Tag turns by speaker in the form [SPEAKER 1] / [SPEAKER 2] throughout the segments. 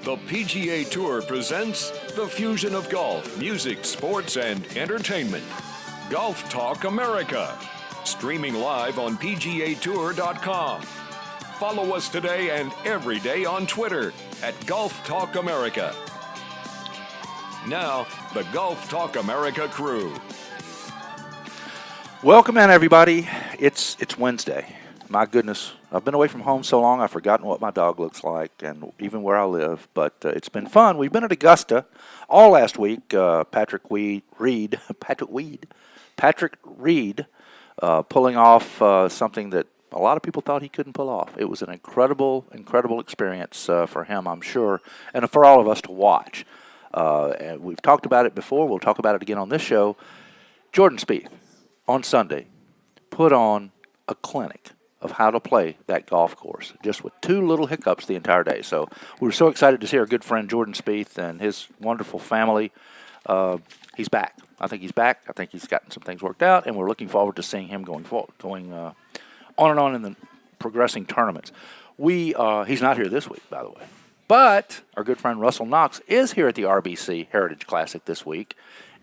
[SPEAKER 1] The PGA Tour presents the fusion of golf, music, sports, and entertainment. Golf Talk America. Streaming live on PGAtour.com. Follow us today and every day on Twitter at Golf Talk America. Now, the Golf Talk America crew.
[SPEAKER 2] Welcome in, everybody. It's Wednesday. My goodness, I've been away from home so long I've forgotten what my dog looks like and even where I live, but it's been fun. We've been at Augusta all last week. Patrick Reed pulling off something that a lot of people thought he couldn't pull off. It was an incredible experience for him, I'm sure, and for all of us to watch. And we've talked about it before. We'll talk about it again on this show. Jordan Spieth, on Sunday, put on a clinic of how to play that golf course, just with two little hiccups the entire day. So we were so excited to see our good friend Jordan Spieth and his wonderful family. He's back. I think he's back. I think he's gotten some things worked out, and we're looking forward to seeing him going on and on in the progressing tournaments. He's not here this week, by the way. But our good friend Russell Knox is here at the RBC Heritage Classic this week.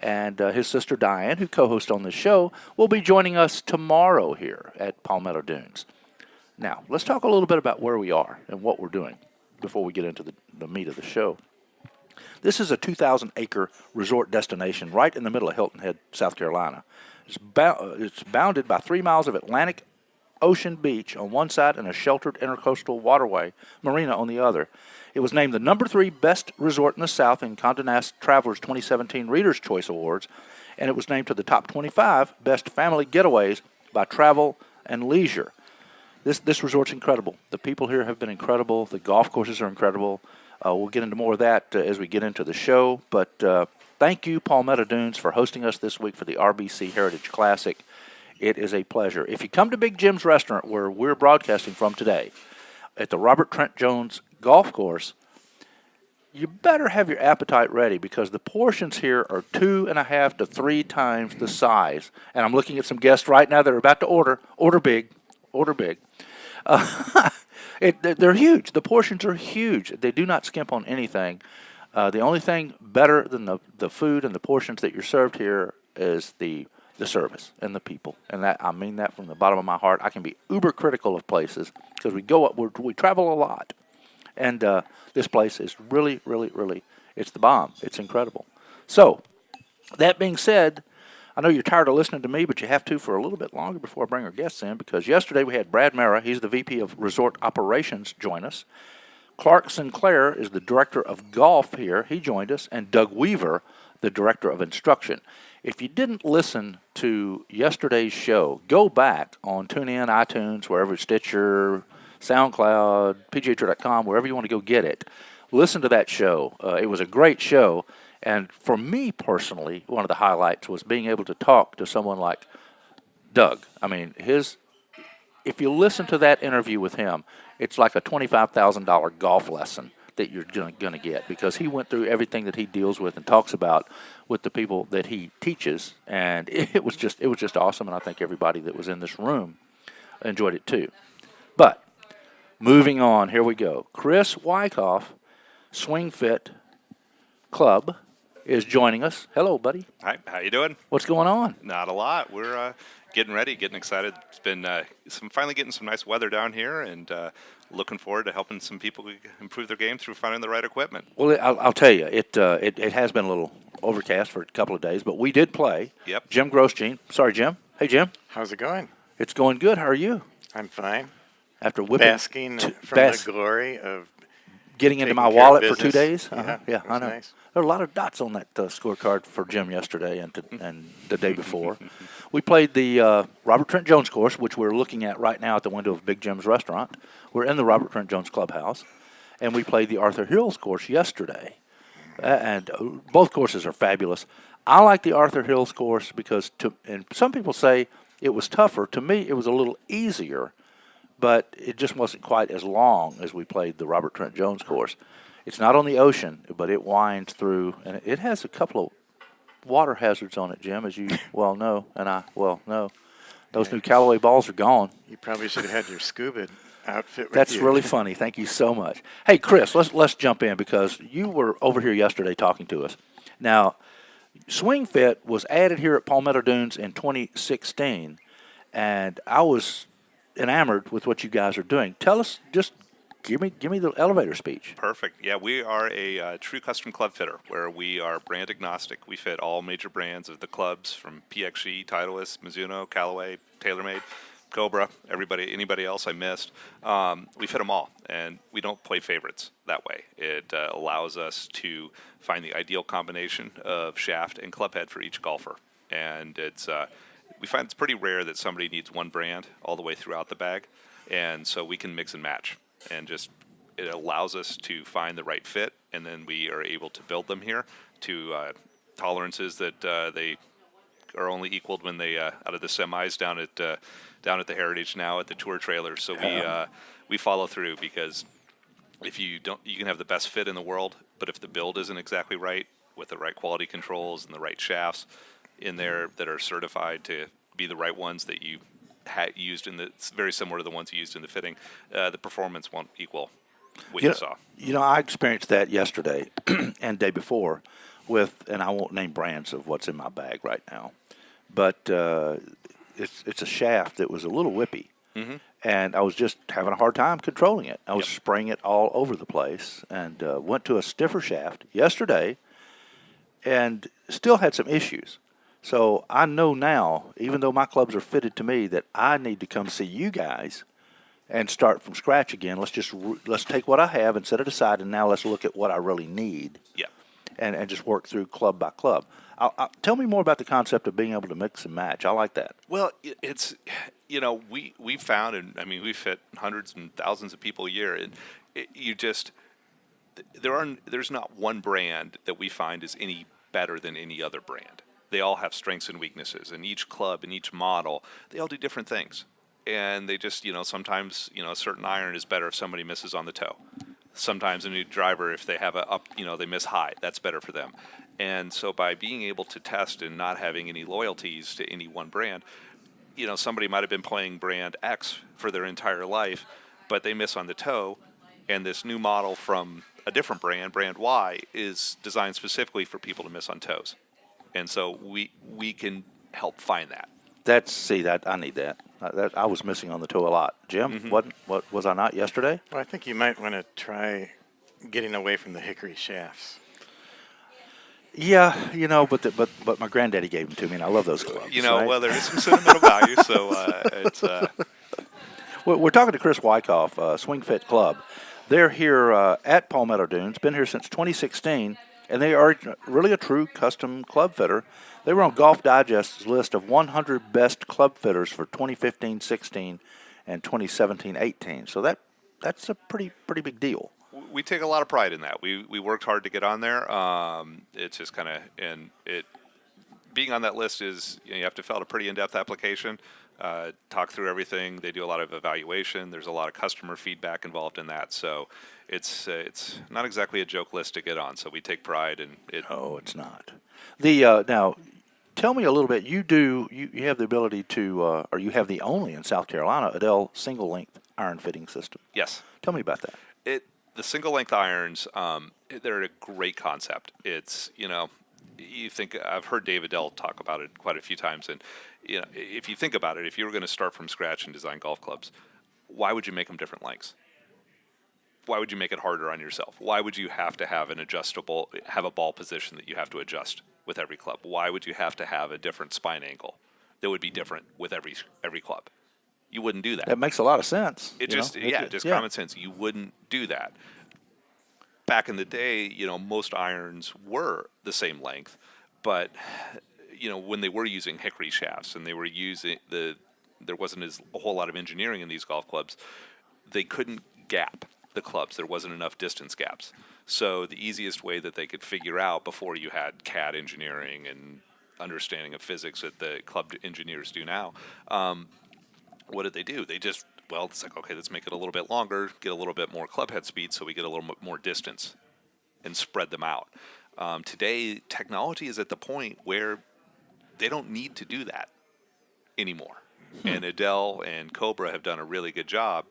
[SPEAKER 2] And his sister Diane, who co-hosts on this show, will be joining us tomorrow here at Palmetto Dunes. Now, let's talk a little bit about where we are and what we're doing before we get into the meat of the show. This is a 2,000-acre resort destination right in the middle of Hilton Head, South Carolina. It's bounded by 3 miles of Atlantic Ocean beach on one side and a sheltered intercoastal waterway marina on the other. It was named the number 3 best resort in the South in Condé Nast Traveler's 2017 Reader's Choice Awards, and it was named to the top 25 best family getaways by Travel and Leisure. This resort's incredible. The people here have been incredible. The golf courses are incredible. We'll get into more of that as we get into the show, but thank you, Palmetto Dunes, for hosting us this week for the RBC Heritage Classic. It is a pleasure. If you come to Big Jim's Restaurant, where we're broadcasting from today, at the Robert Trent Jones Golf Course, you better have your appetite ready because the portions here are 2.5 to 3 times the size. And I'm looking at some guests right now that are about to order big. They're huge. The portions are huge. They do not skimp on anything. The only thing better than the food and the portions that you're served here is the service and the people, and that I mean that from the bottom of my heart. I can be uber critical of places because we travel a lot, and this place is really, it's the bomb. It's incredible. So, that being said, I know you're tired of listening to me, but you have to for a little bit longer before I bring our guests in, because yesterday we had Brad Mara, he's the VP of Resort Operations, join us. Clark Sinclair is the Director of Golf here. He joined us, and Doug Weaver, the Director of Instruction. If you didn't listen to yesterday's show, go back on TuneIn, iTunes, wherever, Stitcher, SoundCloud, PGAtour.com, wherever you want to go get it. Listen to that show. It was a great show. And for me personally, one of the highlights was being able to talk to someone like Doug. I mean, if you listen to that interview with him, it's like a $25,000 golf lesson that you're going to get, because he went through everything that he deals with and talks about with the people that he teaches, and it was just awesome, and I think everybody that was in this room enjoyed it too. But moving on, here we go. Chris Wycoff, Swing Fit Club, is joining us. Hello, buddy.
[SPEAKER 3] Hi, how you doing?
[SPEAKER 2] What's going on?
[SPEAKER 3] Not a lot. We're getting ready, getting excited. It's been finally getting some nice weather down here, and looking forward to helping some people improve their game through finding the right equipment.
[SPEAKER 2] Well, I'll tell you, it has been a little overcast for a couple of days, but we did play.
[SPEAKER 3] Yep.
[SPEAKER 2] Jim Grosjean. Sorry, Jim. Hey, Jim.
[SPEAKER 4] How's it going?
[SPEAKER 2] It's going good. How are you?
[SPEAKER 4] I'm fine.
[SPEAKER 2] After whipping,
[SPEAKER 4] basking from the glory of
[SPEAKER 2] getting into my wallet for 2 days.
[SPEAKER 4] Yeah,
[SPEAKER 2] I know.
[SPEAKER 4] Nice.
[SPEAKER 2] There were a lot of dots on that scorecard for Jim yesterday and the day before. We played the Robert Trent Jones course, which we're looking at right now at the window of Big Jim's Restaurant. We're in the Robert Trent Jones Clubhouse, and we played the Arthur Hills course yesterday. And both courses are fabulous. I like the Arthur Hills course because, and some people say it was tougher. To me, it was a little easier, but it just wasn't quite as long as we played the Robert Trent Jones course. It's not on the ocean, but it winds through, and it has a couple of water hazards on it, Jim, as you well know, and I well know. Those new Callaway balls are gone.
[SPEAKER 4] You probably should have had your scuba outfit with
[SPEAKER 2] That's
[SPEAKER 4] you.
[SPEAKER 2] really funny. Thank you so much. Hey, Chris, let's jump in because you were over here yesterday talking to us. Now, Swing Fit was added here at Palmetto Dunes in 2016, and I was enamored with what you guys are doing. Tell us, just give me the elevator speech.
[SPEAKER 3] Perfect. Yeah, we are a true custom club fitter where we are brand agnostic. We fit all major brands of the clubs from PXG, Titleist, Mizuno, Callaway, TaylorMade, Cobra, anybody else I missed. We fit them all, and we don't play favorites that way. It allows us to find the ideal combination of shaft and club head for each golfer, and we find it's pretty rare that somebody needs one brand all the way throughout the bag, and so we can mix and match, and it allows us to find the right fit, and then we are able to build them here to tolerances that they are only equaled when they out of the semis down at the Heritage now at the tour trailer. So we follow through, because if you don't, you can have the best fit in the world, but if the build isn't exactly right with the right quality controls and the right shafts in there that are certified to be the right ones that you used it's very similar to the ones you used in the fitting, the performance won't equal what you saw.
[SPEAKER 2] I experienced that yesterday and day before and I won't name brands of what's in my bag right now, but it's a shaft that was a little whippy, and I was just having a hard time controlling it. I was spraying it all over the place, and went to a stiffer shaft yesterday and still had some issues. So I know now, even though my clubs are fitted to me, that I need to come see you guys and start from scratch again. Let's take what I have and set it aside, and now let's look at what I really need.
[SPEAKER 3] Yeah.
[SPEAKER 2] And just work through club by club. Tell me more about the concept of being able to mix and match. I like that.
[SPEAKER 3] Well, it's we found, and I mean, we fit hundreds and thousands of people a year, and there's not one brand that we find is any better than any other brand. They all have strengths and weaknesses, and each club and each model, they all do different things. And they just, sometimes, a certain iron is better if somebody misses on the toe. Sometimes a new driver, if they have they miss high, that's better for them. And so by being able to test and not having any loyalties to any one brand, somebody might have been playing brand X for their entire life, but they miss on the toe, and this new model from a different brand Y, is designed specifically for people to miss on toes. And so we can help find that.
[SPEAKER 2] I need that. I was missing on the toe a lot. Jim, what was I not yesterday?
[SPEAKER 4] Well, I think you might want to try getting away from the hickory shafts.
[SPEAKER 2] Yeah, but my granddaddy gave them to me, and I love those clubs. Right?
[SPEAKER 3] Well, there is some sentimental value, so it's.
[SPEAKER 2] We're talking to Chris Wycoff, Swing Fit Club. They're here at Palmetto Dunes. Been here since 2016, and they are really a true custom club fitter. They were on Golf Digest's list of 100 best club fitters for 2015-16 and 2017-18. So that's a pretty big deal.
[SPEAKER 3] We take a lot of pride in that. We worked hard to get on there. It's just kind of, being on that list is, you have to fill out a pretty in-depth application, talk through everything. They do a lot of evaluation. There's a lot of customer feedback involved in that. So it's not exactly a joke list to get on. So we take pride in it.
[SPEAKER 2] Oh, it's not. Now, tell me a little bit. You have the ability to, or you have the only in South Carolina, Adele single-length iron fitting system.
[SPEAKER 3] Yes.
[SPEAKER 2] Tell me about that.
[SPEAKER 3] The single-length irons, they're a great concept. It's, you think, I've heard Dave Adele talk about it quite a few times, and if you think about it, if you were going to start from scratch and design golf clubs, why would you make them different lengths? Why would you make it harder on yourself? Why would you have to have have a ball position that you have to adjust with every club? Why would you have to have a different spine angle that would be different with every club? You wouldn't do that.
[SPEAKER 2] That makes a lot of sense.
[SPEAKER 3] Just common sense. You wouldn't do that. Back in the day, most irons were the same length, but when they were using hickory shafts and they were using there wasn't a whole lot of engineering in these golf clubs, they couldn't gap the clubs. There wasn't enough distance gaps. So the easiest way that they could figure out, before you had CAD engineering and understanding of physics that the club engineers do now, what did they do? They just, it's like, okay, let's make it a little bit longer, get a little bit more club head speed so we get a little bit more distance and spread them out. Today, technology is at the point where they don't need to do that anymore. And Adele and Cobra have done a really good job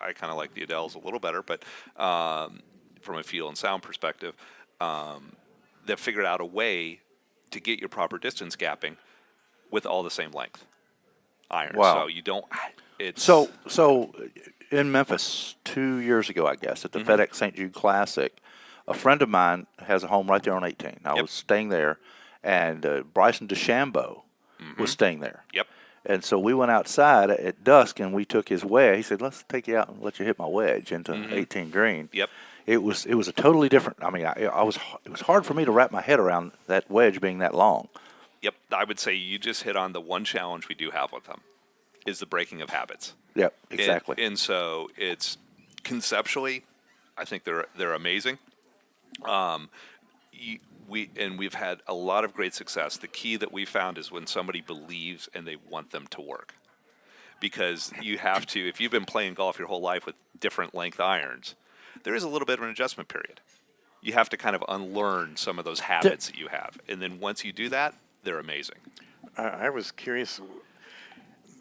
[SPEAKER 3] I kind of like the Adele's a little better, but from a feel and sound perspective, they've figured out a way to get your proper distance gapping with all the same length irons.
[SPEAKER 2] Wow.
[SPEAKER 3] So you don't. It's
[SPEAKER 2] So in Memphis 2 years ago, I guess, at the FedEx St. Jude Classic, a friend of mine has a home right there on 18. I was staying there, and Bryson DeChambeau was staying there.
[SPEAKER 3] Yep.
[SPEAKER 2] And so we went outside at dusk, and we took his wedge. He said, "Let's take you out and let you hit my wedge into 18 green."
[SPEAKER 3] Yep.
[SPEAKER 2] It was a totally different. I mean, it was hard for me to wrap my head around that wedge being that long.
[SPEAKER 3] Yep. I would say you just hit on the one challenge we do have with them, is the breaking of habits.
[SPEAKER 2] Yep, exactly.
[SPEAKER 3] And so it's conceptually, I think they're amazing. We've had a lot of great success. The key that we found is when somebody believes and they want them to work. Because you have to, if you've been playing golf your whole life with different length irons, there is a little bit of an adjustment period. You have to kind of unlearn some of those habits that you have. And then once you do that, they're amazing.
[SPEAKER 4] I was curious,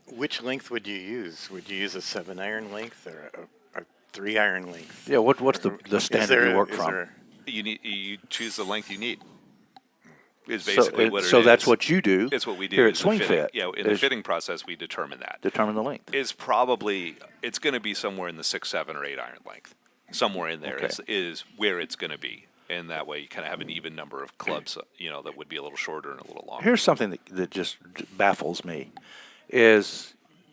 [SPEAKER 4] which length would you use? Would you use a 7-iron length or a 3-iron length?
[SPEAKER 2] Yeah, what's the standard you work from?
[SPEAKER 3] You choose the length you need. Is basically what it is.
[SPEAKER 2] So that's what you do.
[SPEAKER 3] It's what we do
[SPEAKER 2] here at
[SPEAKER 3] is the
[SPEAKER 2] Swing
[SPEAKER 3] fitting.
[SPEAKER 2] Fit.
[SPEAKER 3] Yeah, in the fitting process, we determine that.
[SPEAKER 2] Determine the length.
[SPEAKER 3] It's probably it's going to be somewhere in the 6, 7, or 8 iron length. Somewhere in there is where it's going to be, and that way you kind of have an even number of clubs. That would be a little shorter and a little longer.
[SPEAKER 2] Here's something that just baffles me, is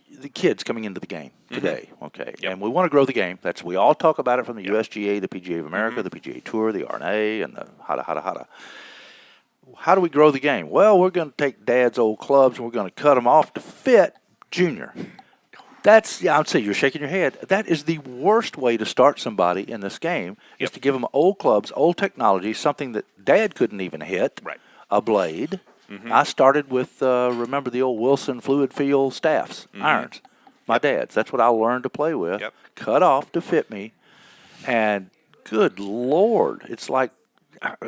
[SPEAKER 2] the kids coming into the game today. Okay,
[SPEAKER 3] Yep.
[SPEAKER 2] and we want to grow the game. We all talk about it from the USGA, the PGA of America, the PGA Tour, the R&A, and the hada. How do we grow the game? Well, we're going to take Dad's old clubs and we're going to cut them off to fit Junior. I'd say you're shaking your head. That is the worst way to start somebody in this game, is to give them old clubs, old technology, something that Dad couldn't even hit,
[SPEAKER 3] Right.
[SPEAKER 2] a blade. I started with, remember the old Wilson fluid feel staffs, irons, my dad's. That's what I learned to play with, cut off to fit me, and good Lord, it's like,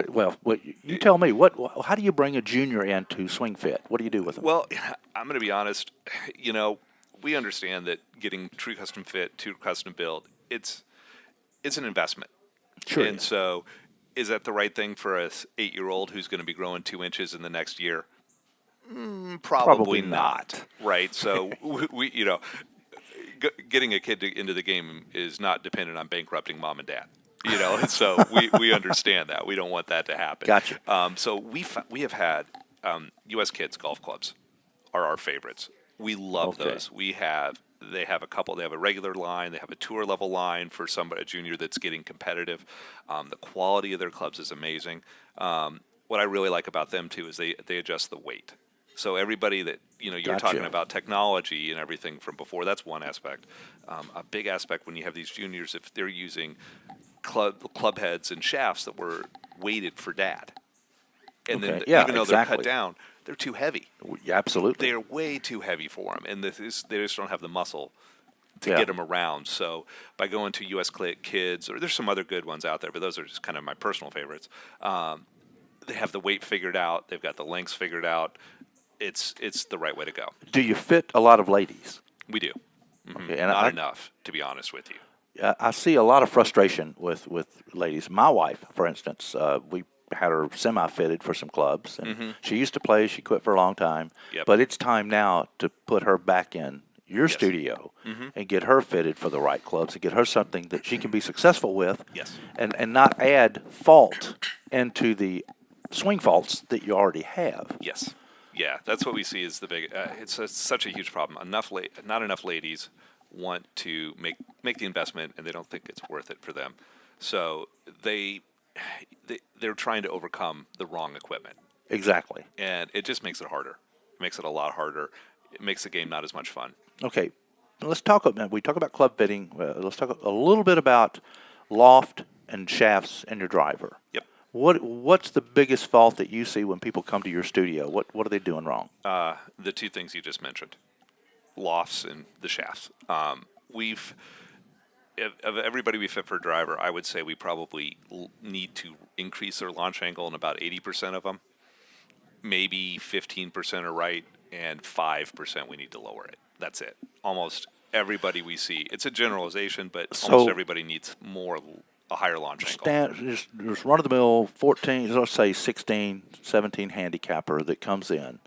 [SPEAKER 2] well, you tell me, how do you bring a junior into Swing Fit? What do you do with them?
[SPEAKER 3] Well, I'm going to be honest. We understand that getting true custom fit to custom build, it's an investment.
[SPEAKER 2] Sure.
[SPEAKER 3] And so, is that the right thing for a 8-year-old who's going to be growing 2 inches in the next year? Probably not. Right. So getting a kid into the game is not dependent on bankrupting mom and dad. And so we understand that. We don't want that to happen.
[SPEAKER 2] Gotcha.
[SPEAKER 3] So we have had U.S. Kids golf clubs are our favorites. We love those. They have a couple. They have a regular line. They have a tour level line for a junior that's getting competitive. The quality of their clubs is amazing. What I really like about them too is they adjust the weight. So everybody that you're talking about technology and everything from before. That's one aspect. A big aspect when you have these juniors, if they're using club heads and shafts that were weighted for Dad, and then even though they're cut down, they're too heavy.
[SPEAKER 2] Yeah, absolutely.
[SPEAKER 3] They're way too heavy for them, and they just don't have the muscle to get them around. So by going to U.S. Kids, or there's some other good ones out there, but those are just kind of my personal favorites. They have the weight figured out. They've got the lengths figured out. It's the right way to go.
[SPEAKER 2] Do you fit a lot of ladies?
[SPEAKER 3] We do.
[SPEAKER 2] Okay, and
[SPEAKER 3] Not enough, to be honest with you.
[SPEAKER 2] I see a lot of frustration with ladies. My wife, for instance, we had her semi-fitted for some clubs, and she used to play. She quit for a long time, but it's time now to put her back in your studio and get her fitted for the right clubs and get her something that she can be successful with, and not add fault into the swing faults that you already have.
[SPEAKER 3] Yes. Yeah, that's what we see is the big. It's such a huge problem. Not enough ladies want to make the investment, and they don't think it's worth it for them. So they're trying to overcome the wrong equipment.
[SPEAKER 2] Exactly.
[SPEAKER 3] And it just makes it harder. It makes it a lot harder. It makes the game not as much fun.
[SPEAKER 2] Okay, let's talk. We talk about club fitting. Let's talk a little bit about loft and shafts in your driver.
[SPEAKER 3] Yep.
[SPEAKER 2] What's the biggest fault that you see when people come to your studio? What are they doing wrong?
[SPEAKER 3] The two things you just mentioned, lofts and the shafts. Of everybody we fit for a driver, I would say we probably need to increase their launch angle in about 80% of them. Maybe 15% are right, and 5% we need to lower it. That's it. Almost everybody we see. It's a generalization, but
[SPEAKER 2] So-
[SPEAKER 3] almost everybody needs a higher launch angle.
[SPEAKER 2] Just run-of-the-mill 14, let's say 16, 17 handicapper that comes in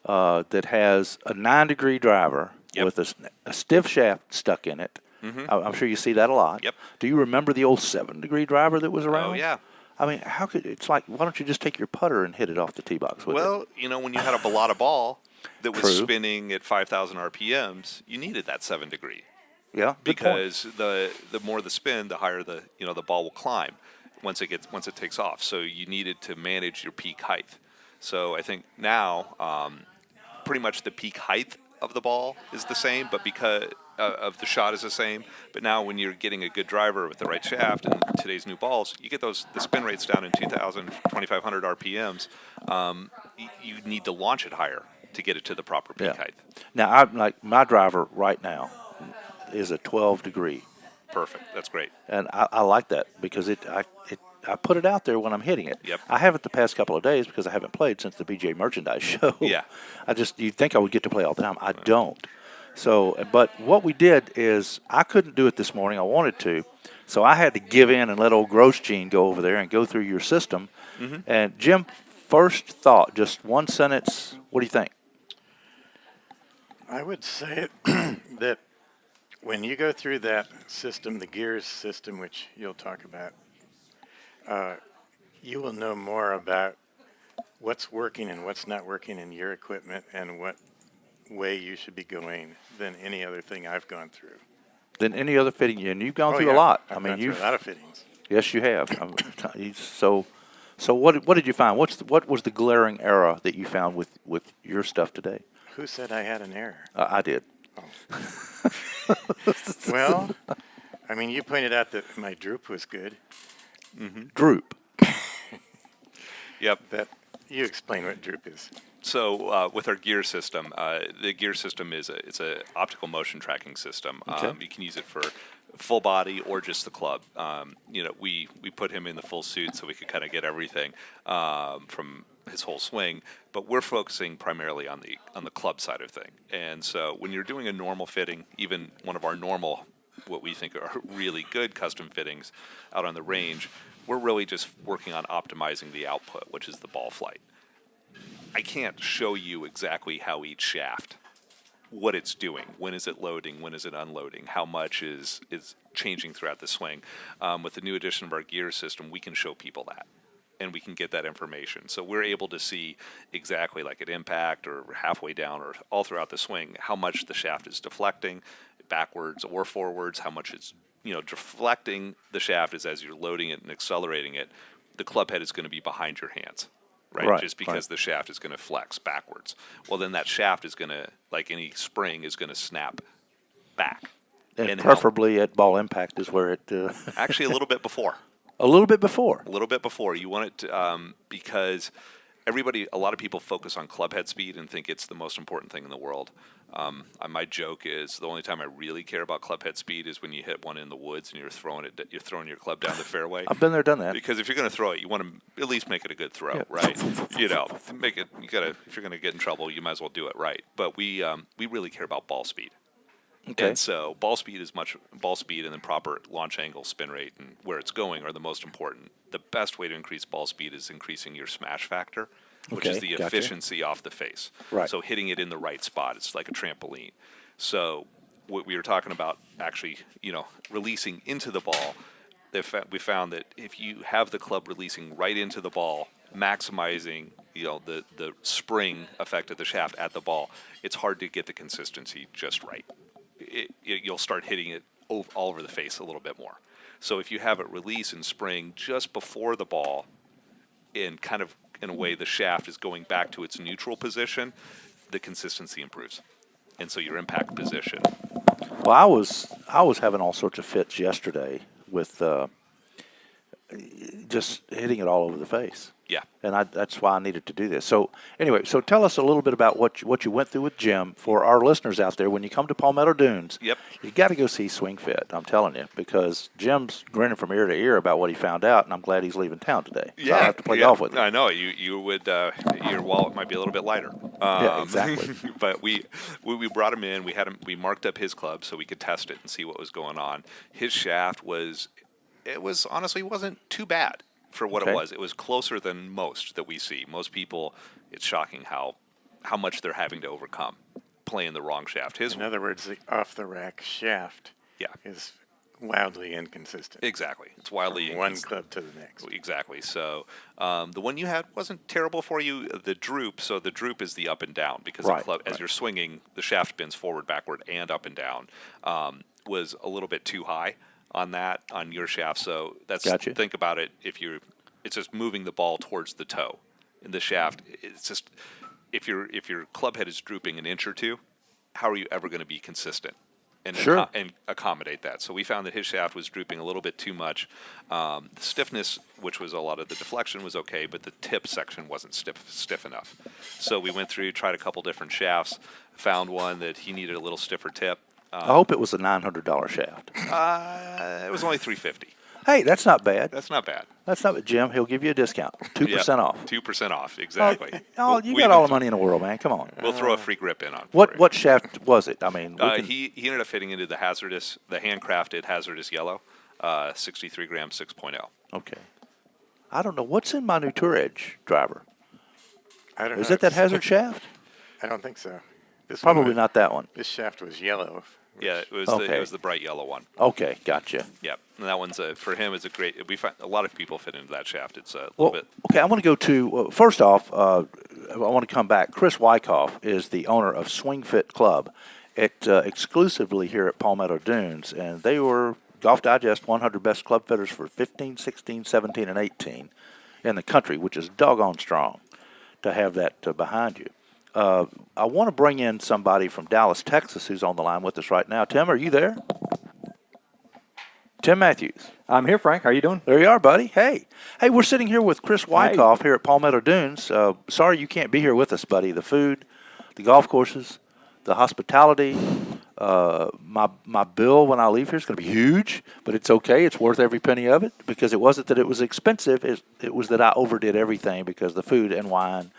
[SPEAKER 2] that has a 9-degree driver
[SPEAKER 3] Yep.
[SPEAKER 2] with a stiff shaft stuck in it. I'm sure you see that a lot.
[SPEAKER 3] Yep.
[SPEAKER 2] Do you remember the old 7-degree driver that was around?
[SPEAKER 3] Oh, yeah.
[SPEAKER 2] I mean, it's like, why don't you just take your putter and hit it off the tee box with it?
[SPEAKER 3] Well, when you had a balata ball that was
[SPEAKER 2] True.
[SPEAKER 3] spinning at 5,000 RPMs, you needed that 7-degree.
[SPEAKER 2] Yeah, good point.
[SPEAKER 3] Because the more the spin, the higher the ball will climb once it takes off. So you needed to manage your peak height. So I think now pretty much the peak height of the ball is the same, but because of the shot is the same. But now when you're getting a good driver with the right shaft and today's new balls, you get the spin rates down in 2,000, 2,500 RPMs. You need to launch it higher to get it to the proper peak height.
[SPEAKER 2] Now, my driver right now is a 12-degree.
[SPEAKER 3] Perfect. That's great.
[SPEAKER 2] And I like that because I put it out there when I'm hitting it.
[SPEAKER 3] Yep.
[SPEAKER 2] I haven't the past couple of days because I haven't played since the BJ Merchandise show.
[SPEAKER 3] Yeah.
[SPEAKER 2] You'd think I would get to play all the time. I don't. So, but what we did is I couldn't do it this morning. I wanted to. So I had to give in and let old Grosjean go over there and go through your system. And Jim, first thought, just one sentence, what do you think?
[SPEAKER 4] I would say that when you go through that system, the gears system, which you'll talk about, you will know more about what's working and what's not working in your equipment and what way you should be going than any other thing I've gone through.
[SPEAKER 2] Than any other fitting, and you've gone through
[SPEAKER 4] yeah.
[SPEAKER 2] a lot.
[SPEAKER 4] I've gone through a lot of fittings.
[SPEAKER 2] Yes, you have. So what did you find? What was the glaring error that you found with your stuff today?
[SPEAKER 4] Who said I had an error?
[SPEAKER 2] I did.
[SPEAKER 4] Well, I mean, you pointed out that my droop was good.
[SPEAKER 2] Droop.
[SPEAKER 3] Yep.
[SPEAKER 4] You explain what droop is.
[SPEAKER 3] So with our gear system, the gear system it's a optical motion tracking system.
[SPEAKER 2] Okay.
[SPEAKER 3] You can use it for full body or just the club. We put him in the full suit so we could kind of get everything from his whole swing. But we're focusing primarily on the club side of thing. And so when you're doing a normal fitting, even one of our normal, what we think are really good custom fittings out on the range, we're really just working on optimizing the output, which is the ball flight. I can't show you exactly how each shaft, what it's doing, when is it loading, when is it unloading, how much is changing throughout the swing. With the new addition of our gear system, we can show people that, and we can get that information. So we're able to see exactly like at impact or halfway down or all throughout the swing, how much the shaft is deflecting backwards or forwards, how much it's deflecting the shaft is as you're loading it and accelerating it. The club head is going to be behind your hands. Right? Just because the shaft is going to flex backwards. Well, then that shaft is going to, like any spring, is going to snap back.
[SPEAKER 2] And preferably at ball impact is where it...
[SPEAKER 3] Actually, a little bit before.
[SPEAKER 2] A little bit before.
[SPEAKER 3] A little bit before. You want it to, because a lot of people focus on club head speed and think it's the most important thing in the world. My joke is the only time I really care about club head speed is when you hit one in the woods and you're throwing your club down the fairway.
[SPEAKER 2] I've been there, done that.
[SPEAKER 3] Because if you're going to throw it, you want to at least make it a good throw, right? Make it. You gotta. If you're going to get in trouble, you might as well do it right. But we really care about ball speed.
[SPEAKER 2] Okay.
[SPEAKER 3] And so ball speed and then proper launch angle, spin rate, and where it's going are the most important. The best way to increase ball speed is increasing your smash factor, which is the efficiency off the face.
[SPEAKER 2] Right.
[SPEAKER 3] So hitting it in the right spot. It's like a trampoline. So what we were talking about actually, releasing into the ball, we found that if you have the club releasing right into the ball, maximizing the spring effect of the shaft at the ball, it's hard to get the consistency just right. You'll start hitting it all over the face a little bit more. So if you have it release and spring just before the ball, and kind of in a way the shaft is going back to its neutral position, the consistency improves, and so your impact position.
[SPEAKER 2] Well, I was having all sorts of fits yesterday with just hitting it all over the face.
[SPEAKER 3] Yeah.
[SPEAKER 2] And that's why I needed to do this. So anyway, so tell us a little bit about what you went through with Jim for our listeners out there. When you come to Palmetto Dunes,
[SPEAKER 3] Yep.
[SPEAKER 2] you got to go see Swing Fit. I'm telling you, because Jim's grinning from ear to ear about what he found out, and I'm glad he's leaving town today. So I have to play golf with him.
[SPEAKER 3] I know you would. Your wallet might be a little bit lighter.
[SPEAKER 2] Yeah, exactly.
[SPEAKER 3] But we brought him in. We marked up his club so we could test it and see what was going on. His shaft was honestly wasn't too bad for what it was. It was closer than most that we see. Most people, it's shocking how much they're having to overcome playing the wrong shaft.
[SPEAKER 4] In other words, the off-the-rack shaft is wildly inconsistent.
[SPEAKER 3] Exactly. It's wildly
[SPEAKER 4] from one club to the next.
[SPEAKER 3] Exactly. So the one you had wasn't terrible for you. The droop, so the droop is the up and down because the club, as you're swinging, the shaft bends forward, backward, and up and down, was a little bit too high on your shaft. So that's think about it. It's just moving the ball towards the toe. In the shaft, it's just if your club head is drooping an inch or two, how are you ever going to be consistent and accommodate that? So we found that his shaft was drooping a little bit too much. The stiffness, which was a lot of the deflection, was okay, but the tip section wasn't stiff enough. So we went through, tried a couple different shafts, found one that he needed a little stiffer tip.
[SPEAKER 2] I hope it was a $900 shaft.
[SPEAKER 3] It was only $350.
[SPEAKER 2] Hey, that's not bad.
[SPEAKER 3] That's not bad.
[SPEAKER 2] That's not bad, Jim. He'll give you a discount, 2% off.
[SPEAKER 3] 2% off, exactly.
[SPEAKER 2] You got all the money in the world, man. Come on.
[SPEAKER 3] We'll throw a free grip in on.
[SPEAKER 2] What shaft was it? I mean,
[SPEAKER 3] he ended up fitting into the handcrafted hazardous yellow, 63 gram 6.0.
[SPEAKER 2] Okay. I don't know what's in my new Tour Edge driver.
[SPEAKER 4] I don't know.
[SPEAKER 2] Is it that hazard shaft?
[SPEAKER 4] I don't think so.
[SPEAKER 2] Probably not that one.
[SPEAKER 4] This shaft was yellow.
[SPEAKER 3] Yeah, it was the bright yellow one.
[SPEAKER 2] Okay, gotcha.
[SPEAKER 3] Yep, and that one's for him is a great. We find a lot of people fit into that shaft. It's a little bit.
[SPEAKER 2] Okay, I want to go to first off. I want to come back. Chris Wycoff is the owner of Swing Fit Club, exclusively here at Palmetto Dunes, and they were Golf Digest 100 best club fitters for 15, 16, 17, and 18 in the country, which is doggone strong to have that behind you. I want to bring in somebody from Dallas, Texas, who's on the line with us right now. Tim, are you there? Tim Matthews.
[SPEAKER 5] I'm here, Frank. How are you doing?
[SPEAKER 2] There you are, buddy. Hey, we're sitting here with Chris Wycoff here at Palmetto Dunes. Sorry you can't be here with us, buddy. The food, the golf courses, the hospitality, my bill when I leave here is going to be huge, but it's okay. It's worth every penny of it because it wasn't that it was expensive. It was that I overdid everything because the food and wine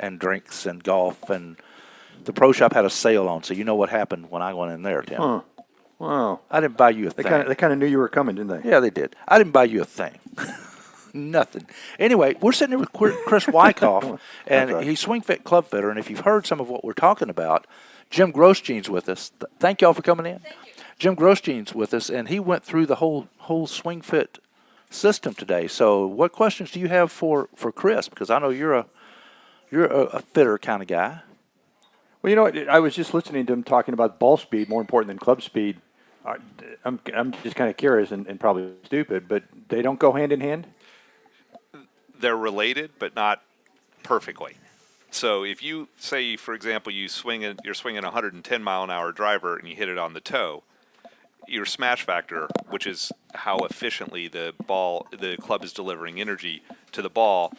[SPEAKER 2] and drinks and golf, and the pro shop had a sale on, so you know what happened when I went in there, Tim.
[SPEAKER 5] Huh. Wow.
[SPEAKER 2] I didn't buy you a thing.
[SPEAKER 5] They kind of knew you were coming, didn't they?
[SPEAKER 2] Yeah, they did. I didn't buy you a thing. Nothing. Anyway, we're sitting here with Chris Wycoff, and he's Swing Fit Club Fitter, and if you've heard some of what we're talking about, Jim Grosjean's with us. Thank y'all for coming in.
[SPEAKER 6] Thank you.
[SPEAKER 2] Jim Grosjean's with us, and he went through the whole Swing Fit system today. So what questions do you have for Chris? Because I know you're a fitter kind of guy.
[SPEAKER 5] Well, you know, I was just listening to him talking about ball speed, more important than club speed. I'm just kind of curious and probably stupid, but they don't go hand in hand?
[SPEAKER 3] They're related, but not perfectly. So if you say, for example, you're swinging a 110-mile-an-hour driver and you hit it on the toe, your smash factor, which is how efficiently the club is delivering energy to the ball,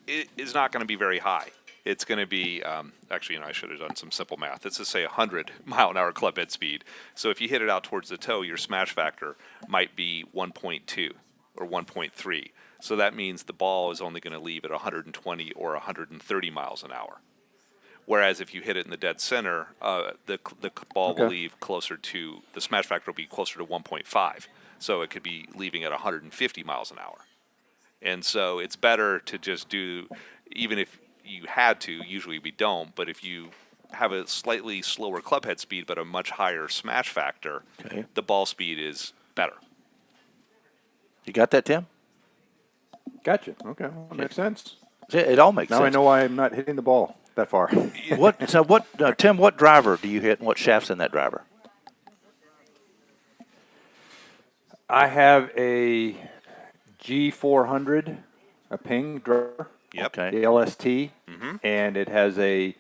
[SPEAKER 3] is not going to be very high. It's going to be, actually, I should have done some simple math. Let's just say 100-mile-an-hour club head speed. So if you hit it out towards the toe, your smash factor might be 1.2 or 1.3. So that means the ball is only going to leave at 120 or 130 miles an hour. Whereas if you hit it in the dead center, the ball will leave closer to, the smash factor will be closer to 1.5. So it could be leaving at 150 miles an hour. And so it's better to just do, even if you had to, usually we don't, but if you have a slightly slower club head speed but a much higher smash factor, the ball speed is better.
[SPEAKER 2] You got that, Tim?
[SPEAKER 5] Gotcha. Okay, well, that makes sense.
[SPEAKER 2] It all makes sense.
[SPEAKER 5] Now I know why I'm not hitting the ball that far.
[SPEAKER 2] Tim, what driver do you hit and what shaft's in that driver?
[SPEAKER 5] I have a G400, a Ping driver.
[SPEAKER 3] Yep.
[SPEAKER 5] The LST, and it has a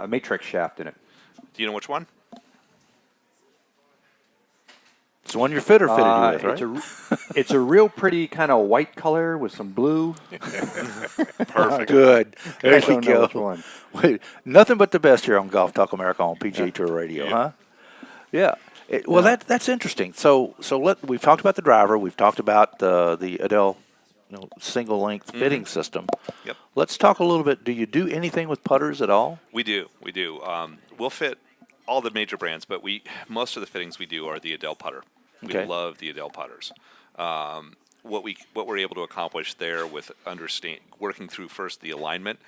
[SPEAKER 5] matrix shaft in it.
[SPEAKER 3] Do you know which one?
[SPEAKER 2] It's the one your fitter fitted you with, right?
[SPEAKER 5] It's a real pretty kind of white color with some blue.
[SPEAKER 3] Perfect.
[SPEAKER 2] Good. There
[SPEAKER 5] I
[SPEAKER 2] you
[SPEAKER 5] don't know
[SPEAKER 2] go.
[SPEAKER 5] which one.
[SPEAKER 2] Wait, nothing but the best here on Golf Talk America on PGA Tour Radio, huh? Yeah. Well, that's interesting. So we've talked about the driver. We've talked about the Adele, single length fitting system.
[SPEAKER 3] Yep.
[SPEAKER 2] Let's talk a little bit. Do you do anything with putters at all?
[SPEAKER 3] We do. We'll fit all the major brands, but most of the fittings we do are the Adele putter.
[SPEAKER 2] Okay.
[SPEAKER 3] We love the Adele putters. What we're able to accomplish there with working through first the alignment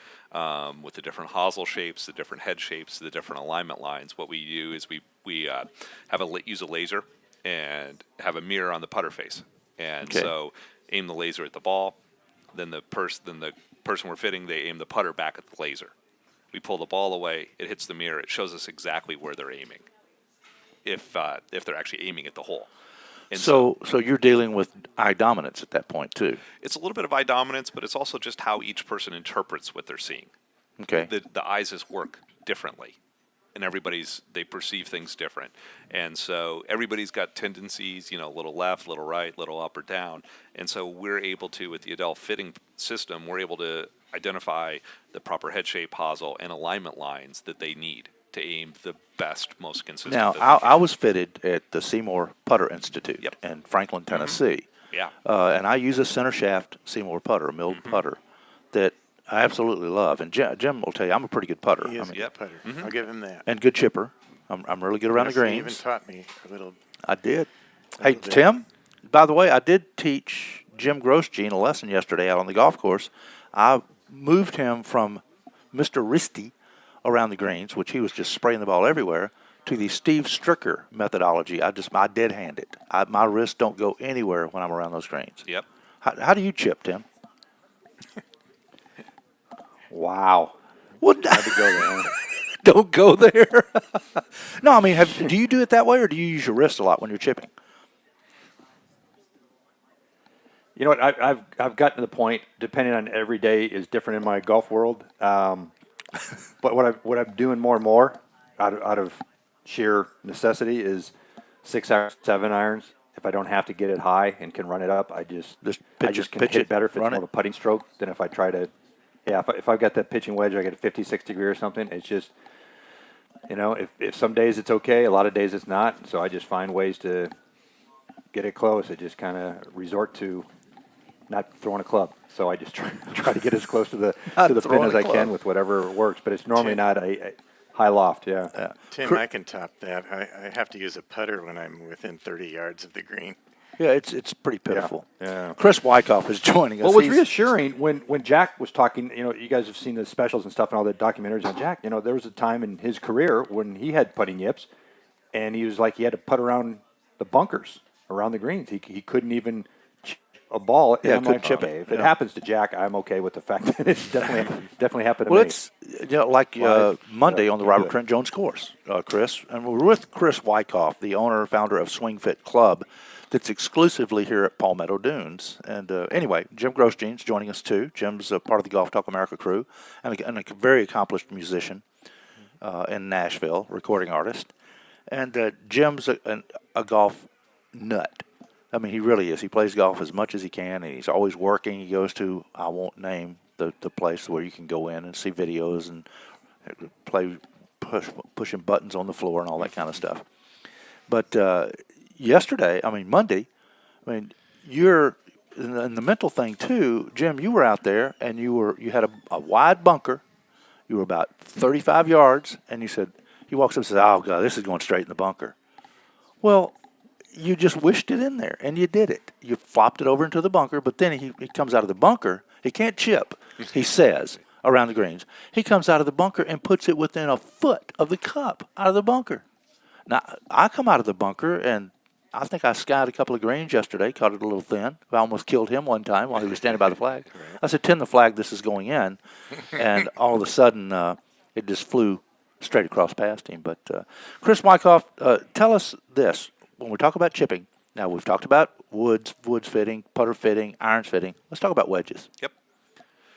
[SPEAKER 3] with the different hosel shapes, the different head shapes, the different alignment lines. What we do is we use a laser and have a mirror on the putter face, and so aim the laser at the ball. Then the person we're fitting, they aim the putter back at the laser. We pull the ball away. It hits the mirror. It shows us exactly where they're aiming, if they're actually aiming at the hole. And
[SPEAKER 2] so you're dealing with eye dominance at that point too.
[SPEAKER 3] it's a little bit of eye dominance, but it's also just how each person interprets what they're seeing.
[SPEAKER 2] Okay.
[SPEAKER 3] The eyes just work differently, and they perceive things different. And so everybody's got tendencies, a little left, little right, little up or down. And so we're able to, with the Adele fitting system, we're able to identify the proper head shape, hosel, and alignment lines that they need to aim the best, most consistent.
[SPEAKER 2] Now,
[SPEAKER 3] that they
[SPEAKER 2] I was fitted at the Seymour Putter Institute
[SPEAKER 3] Yep.
[SPEAKER 2] in Franklin, Tennessee.
[SPEAKER 3] Yeah.
[SPEAKER 2] And I use a center shaft Seymour putter, a milled putter, that I absolutely love. And Jim will tell you, I'm a pretty good putter.
[SPEAKER 4] He is a
[SPEAKER 3] Yep.
[SPEAKER 4] good putter. I'll give him that.
[SPEAKER 2] And good chipper. I'm really good around
[SPEAKER 4] Yes,
[SPEAKER 2] the
[SPEAKER 4] he even
[SPEAKER 2] greens.
[SPEAKER 4] taught me a little.
[SPEAKER 2] I did.
[SPEAKER 4] a
[SPEAKER 2] Hey,
[SPEAKER 4] little bit.
[SPEAKER 2] Tim, by the way, I did teach Jim Grosjean a lesson yesterday out on the golf course. I moved him from Mr. Risty around the greens, which he was just spraying the ball everywhere, to the Steve Stricker methodology. I dead hand it. My wrists don't go anywhere when I'm around those greens.
[SPEAKER 3] Yep.
[SPEAKER 2] How do you chip, Tim?
[SPEAKER 5] Wow.
[SPEAKER 2] What?
[SPEAKER 5] Had to go there.
[SPEAKER 2] Don't go there. No, I mean, do you do it that way, or do you use your wrist a lot when you're chipping?
[SPEAKER 5] You know what? I've gotten to the point. Depending on every day is different in my golf world. But what I'm doing more and more, out of sheer necessity, is 6 irons, 7 irons. If I don't have to get it high and can run it up, I just can
[SPEAKER 2] pitch
[SPEAKER 5] hit
[SPEAKER 2] it,
[SPEAKER 5] better if it's
[SPEAKER 2] run
[SPEAKER 5] more
[SPEAKER 2] it.
[SPEAKER 5] of a putting stroke than if I try to. Yeah, if I've got that pitching wedge, I get a 56 degree or something. It's just, if some days it's okay, a lot of days it's not. So I just find ways to get it close. I just kind of resort to not throwing a club. So I just try to get as close to the pin
[SPEAKER 2] throwing
[SPEAKER 5] as
[SPEAKER 2] a
[SPEAKER 5] I
[SPEAKER 2] club.
[SPEAKER 5] can with whatever works. But it's normally not a high loft. Yeah.
[SPEAKER 4] Tim, I can top that. I have to use a putter when I'm within 30 yards of the green.
[SPEAKER 2] Yeah, it's pretty pitiful.
[SPEAKER 5] Yeah.
[SPEAKER 2] Chris Wycoff is joining us.
[SPEAKER 5] Well, what's
[SPEAKER 2] He's-
[SPEAKER 5] reassuring when Jack was talking, you guys have seen the specials and stuff and all the documentaries on Jack. There was a time in his career when he had putting yips, and he was like he had to putt around the bunkers around the greens. He couldn't even chip a ball.
[SPEAKER 2] Yeah,
[SPEAKER 5] And I'm
[SPEAKER 2] couldn't
[SPEAKER 5] like,
[SPEAKER 2] chip it.
[SPEAKER 5] okay, if it happens to Jack, I'm okay with the fact that it's definitely happened to
[SPEAKER 2] Well,
[SPEAKER 5] me.
[SPEAKER 2] it's like Monday on the
[SPEAKER 5] can't
[SPEAKER 2] Robert
[SPEAKER 5] do it.
[SPEAKER 2] Trent Jones course, Chris, and we're with Chris Wycoff, the owner and founder of Swing Fit Club, that's exclusively here at Palmetto Dunes. And anyway, Jim Grosjean's joining us too. Jim's a part of the Golf Talk America crew and a very accomplished musician in Nashville, recording artist. And Jim's a golf nut. I mean, he really is. He plays golf as much as he can, and he's always working. He goes to, I won't name the place where you can go in and see videos and play pushing buttons on the floor and all that kind of stuff. But Monday, you're in the mental thing too, Jim. You were out there and you had a wide bunker. You were about 35 yards, and he walks up and says, "Oh God, this is going straight in the bunker." Well, you just wished it in there, and you did it. You flopped it over into the bunker, but then he comes out of the bunker. He can't chip, he says, around the greens. He comes out of the bunker and puts it within a foot of the cup out of the bunker. Now, I come out of the bunker, and I think I skied a couple of greens yesterday, caught it a little thin. I almost killed him one time while he was standing by the flag. I said, "Tin the flag, this is going in." And all of a sudden, it just flew straight across past him. But Chris Wycoff, tell us this. When we talk about chipping, now we've talked about woods fitting, putter fitting, irons fitting. Let's talk about wedges.
[SPEAKER 3] Yep.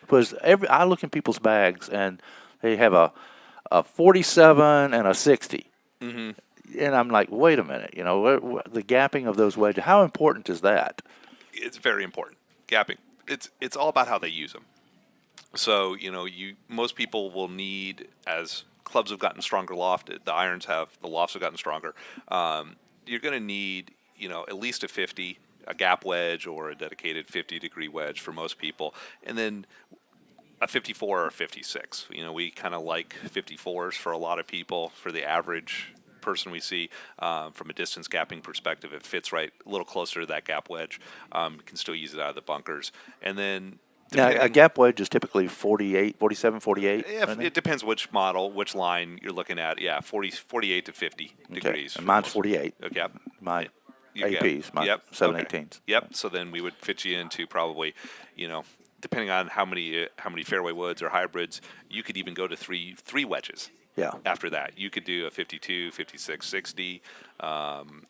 [SPEAKER 2] Because I look in people's bags, and they have a 47 and a 60. Mm-hmm. And I'm like, wait a minute, the gapping of those wedges, how important is that?
[SPEAKER 3] It's very important. Gapping. It's all about how they use them. So most people will need, as clubs have gotten stronger lofted, the lofts have gotten stronger. You're going to need at least a 50, a gap wedge or a dedicated 50-degree wedge for most people, and then a 54 or a 56. We kind of like 54s for a lot of people. For the average person we see, from a distance gapping perspective, it fits right a little closer to that gap wedge. You can still use it out of the bunkers. And then
[SPEAKER 2] now, a gap wedge is typically 48, 47, 48?
[SPEAKER 3] Yeah, it depends which model, which line you're looking at. Yeah, 48 to 50 degrees.
[SPEAKER 2] And mine's 48.
[SPEAKER 3] Okay.
[SPEAKER 2] My APs, my 718s.
[SPEAKER 3] Yep. So then we would fit you into probably, depending on how many fairway woods or hybrids, you could even go to three wedges.
[SPEAKER 2] Yeah.
[SPEAKER 3] After that, you could do a 52, 56, 60,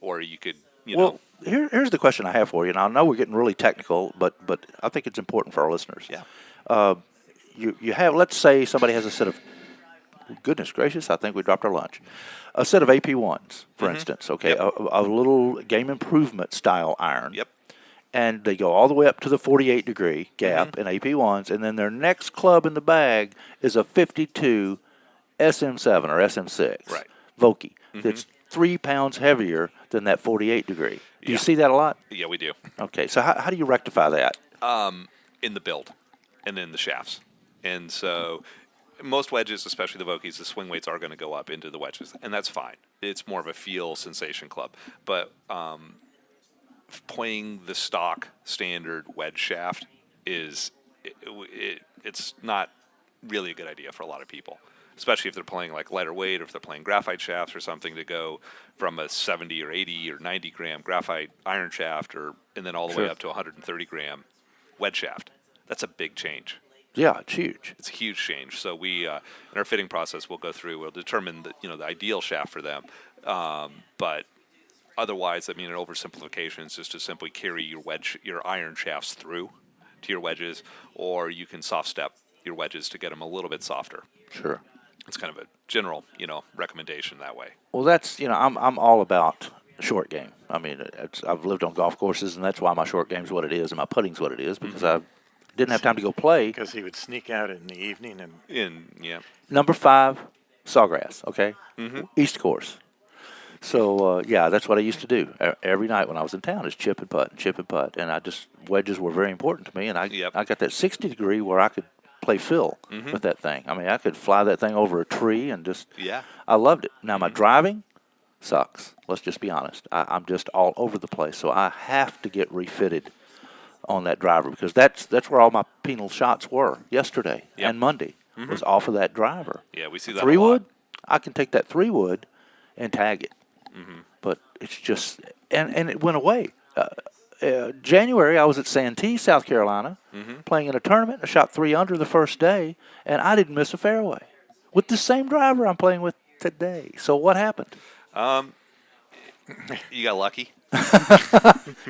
[SPEAKER 3] or you could,
[SPEAKER 2] Well, here's the question I have for you. And I know we're getting really technical, but I think it's important for our listeners.
[SPEAKER 3] Yeah.
[SPEAKER 2] You have, let's say somebody has a set of, goodness gracious, I think we dropped our lunch. A set of AP1s, for instance, okay,
[SPEAKER 3] Yep.
[SPEAKER 2] a little game improvement style iron.
[SPEAKER 3] Yep.
[SPEAKER 2] And they go all the way up to the 48-degree gap in AP1s, and then their next club in the bag is a 52 SM7 or SM6
[SPEAKER 3] Right.
[SPEAKER 2] Vokey that's 3 pounds heavier than that 48-degree. Do you see that a lot?
[SPEAKER 3] Yeah, we do.
[SPEAKER 2] Okay, so how do you rectify that?
[SPEAKER 3] In the build and in the shafts. And so most wedges, especially the Vokies, the swing weights are going to go up into the wedges, and that's fine. It's more of a feel sensation club. But playing the stock standard wedge shaft it's not really a good idea for a lot of people, especially if they're playing like lighter weight or if they're playing graphite shafts or something, to go from a 70 or 80 or 90 gram graphite iron shaft and then all the way up to 130 gram wedge shaft. That's a big change.
[SPEAKER 2] Yeah, it's huge.
[SPEAKER 3] It's a huge change. So we, in our fitting process, we'll determine the ideal shaft for them. But otherwise, an oversimplification is just to simply carry your iron shafts through to your wedges, or you can soft step your wedges to get them a little bit softer.
[SPEAKER 2] Sure.
[SPEAKER 3] It's kind of a general, recommendation that way.
[SPEAKER 2] Well, that's, I'm all about short game. I've lived on golf courses, and that's why my short game's what it is, and my putting's what it is, because I didn't have time to go play.
[SPEAKER 4] Because he would sneak out in the evening and
[SPEAKER 2] Number 5, Sawgrass, okay? East course. So, that's what I used to do every night when I was in town, is chip and putt. And wedges were very important to me, and I got that 60-degree where I could play fill with that thing. I could fly that thing over a tree and just, I loved it. Now, my driving sucks. Let's just be honest. I'm just all over the place, so I have to get refitted on that driver, because that's where all my penal shots were yesterday and Monday was off of that driver.
[SPEAKER 3] Yeah, we see that
[SPEAKER 2] 3-wood, I can take that 3-wood and tag it. But it's just, and it went away. January, I was at Santee, South Carolina, playing in a tournament. I shot 3 under the first day, and I didn't miss a fairway with the same driver I'm playing with today. So what happened?
[SPEAKER 3] You got lucky.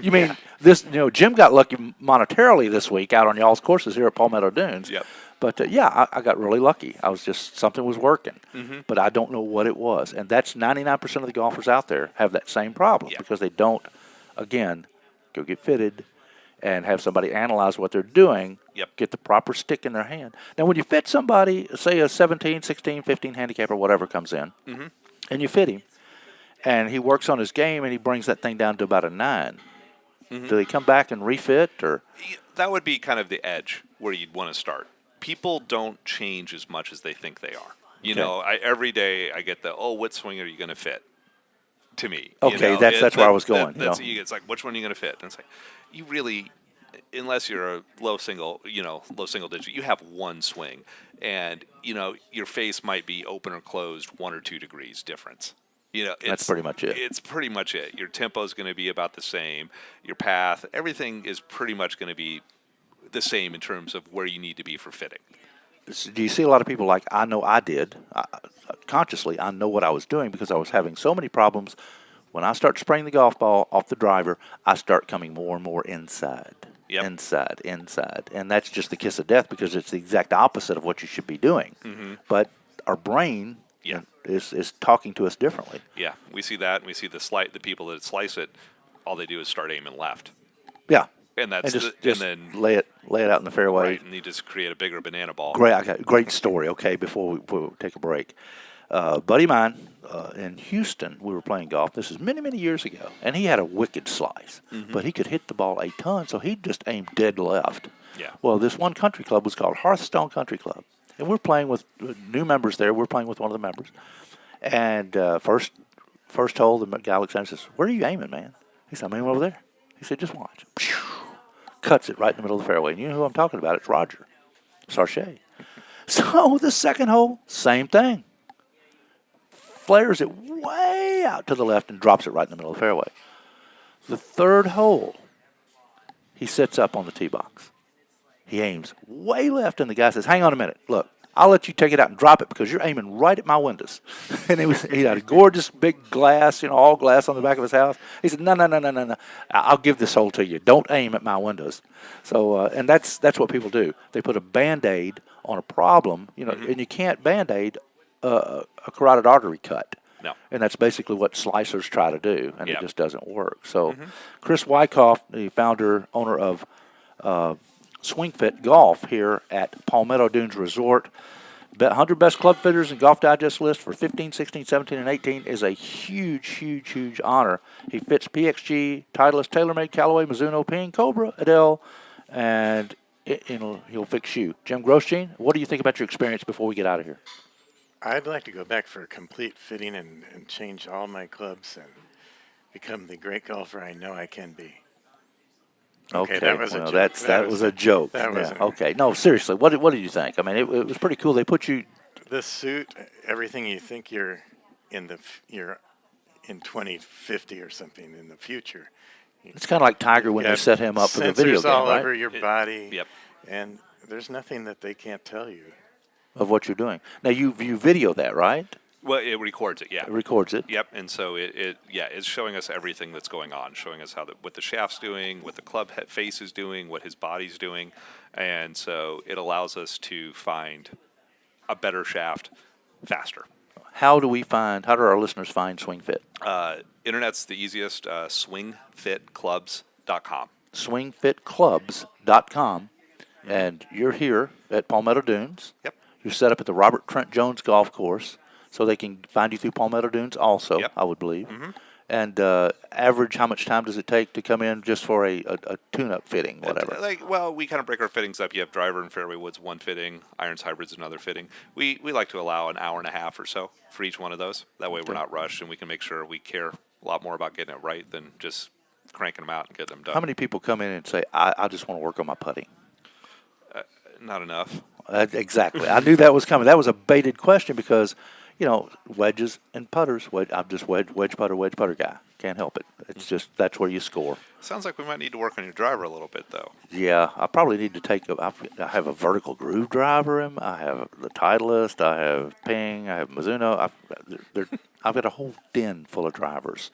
[SPEAKER 2] You mean this? Jim got lucky monetarily this week out on y'all's courses here at Palmetto Dunes.
[SPEAKER 3] Yep.
[SPEAKER 2] But I got really lucky. I was just, something was working, but I don't know what it was. And that's 99% of the golfers out there have that same problem because they don't, again, go get fitted and have somebody analyze what they're doing, get the proper stick in their hand. Now, when you fit somebody, say a 17, 16, 15 handicap or whatever comes in, and you fit him, and he works on his game and he brings that thing down to about a 9, do they come back and refit? Or
[SPEAKER 3] that would be kind of the edge where you'd want to start. People don't change as much as they think they are. Every day I get what swing are you going to fit? To me,
[SPEAKER 2] okay, that's where I was going.
[SPEAKER 3] It's like, which one are you going to fit? And it's like, you really, unless you're a low single digit, you have one swing, and your face might be open or closed 1 or 2 degrees difference.
[SPEAKER 2] That's pretty much it.
[SPEAKER 3] It's pretty much it. Your tempo is going to be about the same. Your path, everything is pretty much going to be the same in terms of where you need to be for fitting.
[SPEAKER 2] Do you see a lot of people like I know I did? Consciously, I know what I was doing because I was having so many problems. When I start spraying the golf ball off the driver, I start coming more and more inside. Inside. And that's just the kiss of death because it's the exact opposite of what you should be doing. But our brain is talking to us differently.
[SPEAKER 3] Yeah, we see that, and we see the people that slice it, all they do is start aiming left.
[SPEAKER 2] Yeah.
[SPEAKER 3] And that's
[SPEAKER 2] and
[SPEAKER 3] and then
[SPEAKER 2] lay it out in the fairway.
[SPEAKER 3] right, and you just create a bigger banana ball.
[SPEAKER 2] Great story. Okay, before we take a break, buddy of mine in Houston, we were playing golf. This is many years ago, and he had a wicked slice, but he could hit the ball a ton, so he just aimed dead left.
[SPEAKER 3] Yeah.
[SPEAKER 2] Well, this one country club was called Hearthstone Country Club, and we're playing with new members there. We're playing with one of the members, and first hole, the guy looks at him and says, "Where are you aiming, man?" He said, "I'm aiming over there." He said, "Just watch." Cuts it right in the middle of the fairway. And you know who I'm talking about? It's Roger Sarche. So the second hole, same thing. Flares it way out to the left and drops it right in the middle of the fairway. The third hole, he sits up on the tee box. He aims way left, and the guy says, "Hang on a minute. Look, I'll let you take it out and drop it because you're aiming right at my windows." And he had a gorgeous big glass, all glass on the back of his house. He said, No. I'll give this hole to you. Don't aim at my windows. So, and that's what people do. They put a Band-Aid on a problem, and you can't Band-Aid a carotid artery cut.
[SPEAKER 3] No.
[SPEAKER 2] And that's basically what slicers try to do, and
[SPEAKER 3] Yep.
[SPEAKER 2] it just doesn't work. So, Chris Wycoff, the founder, owner of Swing Fit Golf here at Palmetto Dunes Resort. 100 Best Club Fitters and Golf Digest list for 15, 16, 17, and 18 is a huge honor. He fits PXG, Titleist, TaylorMade, Callaway, Mizuno, Ping, Cobra, Adele, and he'll fix you. Jim Grosjean, what do you think about your experience before we get out of here?
[SPEAKER 4] I'd like to go back for a complete fitting and change all my clubs and become the great golfer I know I can be.
[SPEAKER 2] Okay,
[SPEAKER 4] that was a joke.
[SPEAKER 2] That was a joke.
[SPEAKER 4] That was
[SPEAKER 2] okay. No, seriously, what did you think? I mean, it was pretty cool. They put you.
[SPEAKER 4] The suit, everything you think you're in 2050 or something in the future.
[SPEAKER 2] It's kind of like Tiger when they set him up for the video
[SPEAKER 4] sensors
[SPEAKER 2] game,
[SPEAKER 4] all
[SPEAKER 2] right?
[SPEAKER 4] over your body.
[SPEAKER 3] Yep.
[SPEAKER 4] And there's nothing that they can't tell you.
[SPEAKER 2] Of what you're doing. Now you video that, right?
[SPEAKER 3] Well, it records it, yeah.
[SPEAKER 2] It records it.
[SPEAKER 3] Yep, and so it's showing us everything that's going on, showing us what the shaft's doing, what the club face is doing, what his body's doing, and so it allows us to find a better shaft faster.
[SPEAKER 2] How do our listeners find Swing Fit?
[SPEAKER 3] Internet's the easiest, swingfitclubs.com.
[SPEAKER 2] Swingfitclubs.com, and you're here at Palmetto Dunes.
[SPEAKER 3] Yep.
[SPEAKER 2] You're set up at the Robert Trent Jones Golf Course, so they can find you through Palmetto Dunes also,
[SPEAKER 3] Yep.
[SPEAKER 2] I would believe. And average, how much time does it take to come in just for a tune-up fitting, whatever?
[SPEAKER 3] We kind of break our fittings up. You have driver and fairway woods, one fitting, irons, hybrids, another fitting. We like to allow an hour and a half or so for each one of those. That way we're not rushed, and we can make sure we care a lot more about getting it right than just cranking them out and getting them done.
[SPEAKER 2] How many people come in and say, I just want to work on my putting?
[SPEAKER 3] Not enough.
[SPEAKER 2] Exactly. I knew that was coming. That was a baited question because, wedges and putters. I'm just wedge putter guy. Can't help it. It's just that's where you score.
[SPEAKER 3] Sounds like we might need to work on your driver a little bit, though.
[SPEAKER 2] Yeah, I probably need to I have a vertical groove driver. I have the Titleist. I have Ping. I have Mizuno. I've got a whole den full of drivers,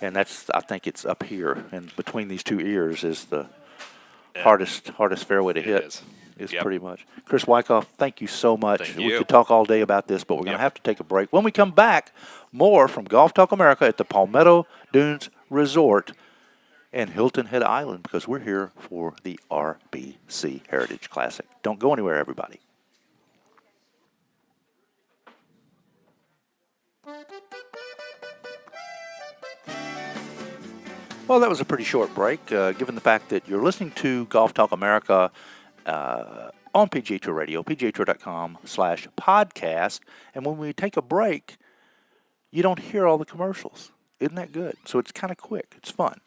[SPEAKER 2] and I think it's up here and between these two ears is the hardest fairway to hit. Is pretty much. Chris Wycoff, thank you so much.
[SPEAKER 3] Thank
[SPEAKER 2] We
[SPEAKER 3] you.
[SPEAKER 2] could talk all day about this, but we're going to have to take a break. When we come back, more from Golf Talk America at the Palmetto Dunes Resort in Hilton Head Island because we're here for the RBC Heritage Classic. Don't go anywhere, everybody. Well, that was a pretty short break, given the fact that you're listening to Golf Talk America on PGA Tour Radio, pgatour.com/podcast. And when we take a break, you don't hear all the commercials. Isn't that good? So it's kind of quick. It's fun.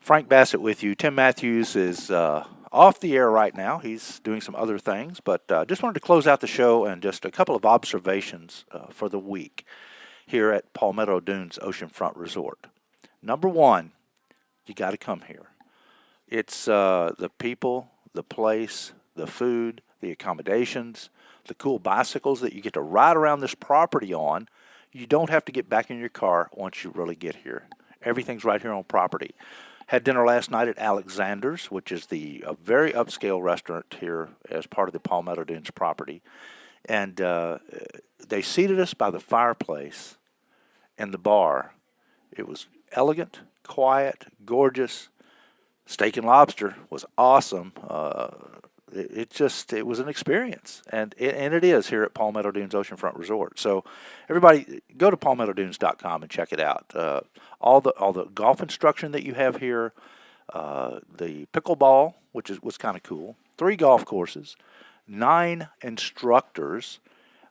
[SPEAKER 2] Frank Bassett with you. Tim Matthews is off the air right now. He's doing some other things. But just wanted to close out the show and just a couple of observations for the week here at Palmetto Dunes Oceanfront Resort. Number one, you got to come here. It's the people, the place, the food, the accommodations, the cool bicycles that you get to ride around this property on. You don't have to get back in your car once you really get here. Everything's right here on property. Had dinner last night at Alexander's, which is a very upscale restaurant here as part of the Palmetto Dunes property. And they seated us by the fireplace and the bar. It was elegant, quiet, gorgeous, steak and lobster was awesome. It was an experience, and it is here at Palmetto Dunes Oceanfront Resort. So everybody go to palmettodunes.com and check it out. All the golf instruction that you have here, the pickleball, which was kind of cool, 3 golf courses, 9 instructors,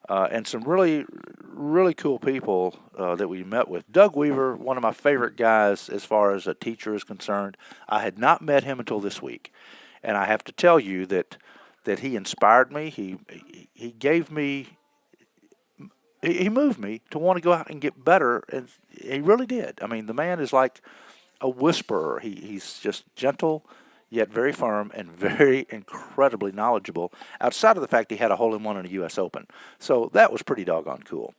[SPEAKER 2] and some really, really cool people that we met with. Doug Weaver, one of my favorite guys as far as a teacher is concerned. I had not met him until this week. And I have to tell you that he inspired me. He gave me, he moved me to want to go out and get better, and he really did. I mean, the man is like a whisperer. He's just gentle, yet very firm and very incredibly knowledgeable, outside of the fact he had a hole-in-one in a U.S. Open. So that was pretty doggone cool.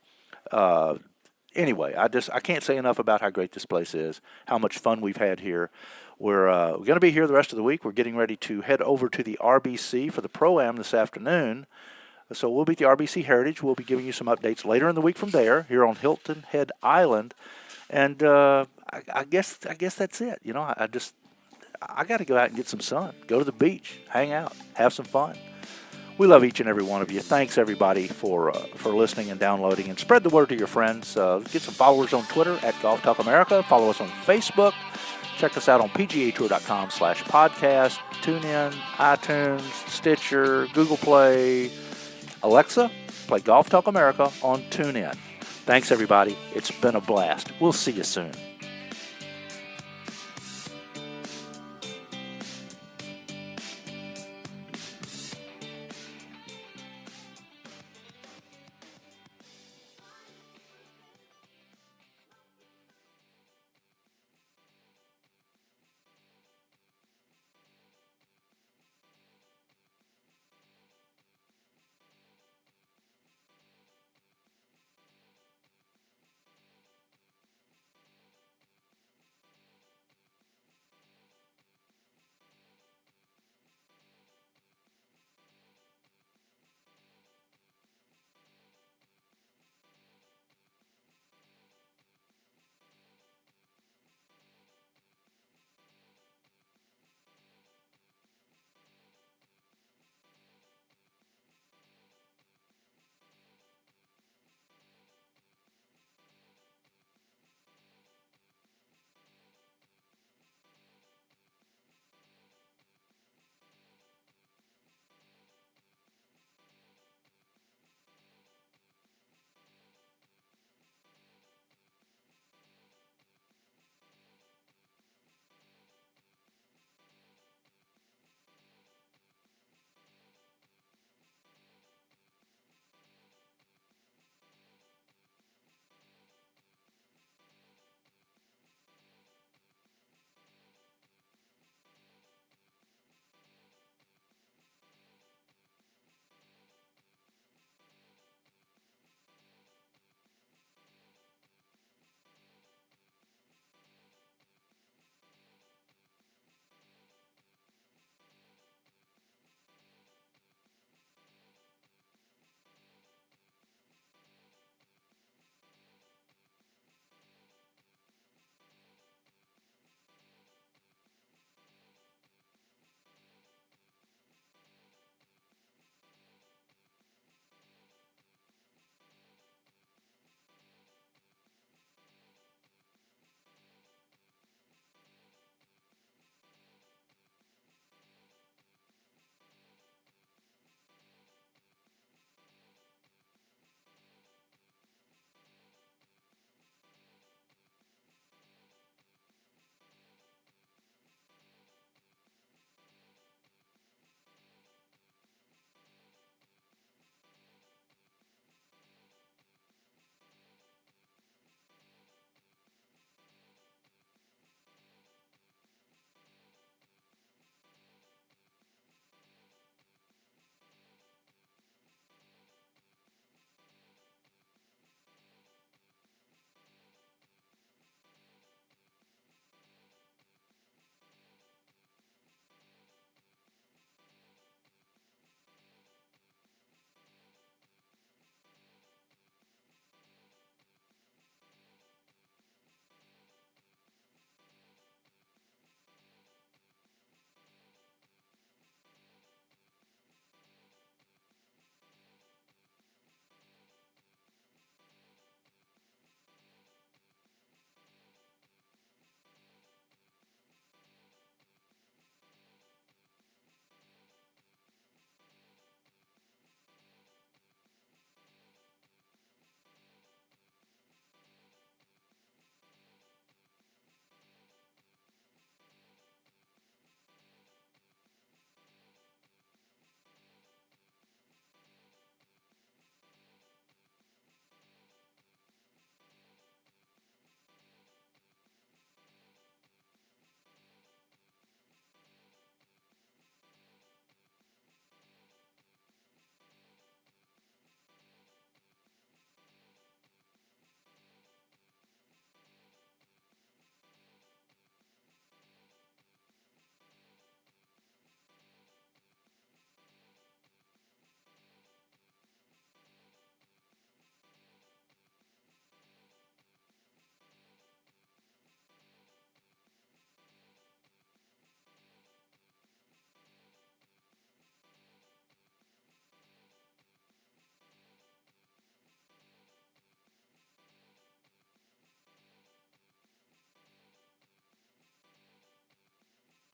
[SPEAKER 2] Anyway, I can't say enough about how great this place is, how much fun we've had here. We're going to be here the rest of the week. We're getting ready to head over to the RBC for the Pro-Am this afternoon. So we'll be at the RBC Heritage. We'll be giving you some updates later in the week from there, here on Hilton Head Island. And I guess that's it. You know, I got to go out and get some sun, go to the beach, hang out, have some fun. We love each and every one of you. Thanks, everybody, for listening and downloading. And spread the word to your friends. Get some followers on Twitter at Golf Talk America. Follow us on Facebook. Check us out on pgatour.com/podcast. Tune in, iTunes, Stitcher, Google Play. Alexa, play Golf Talk America on TuneIn. Thanks, everybody. It's been a blast. We'll see you soon.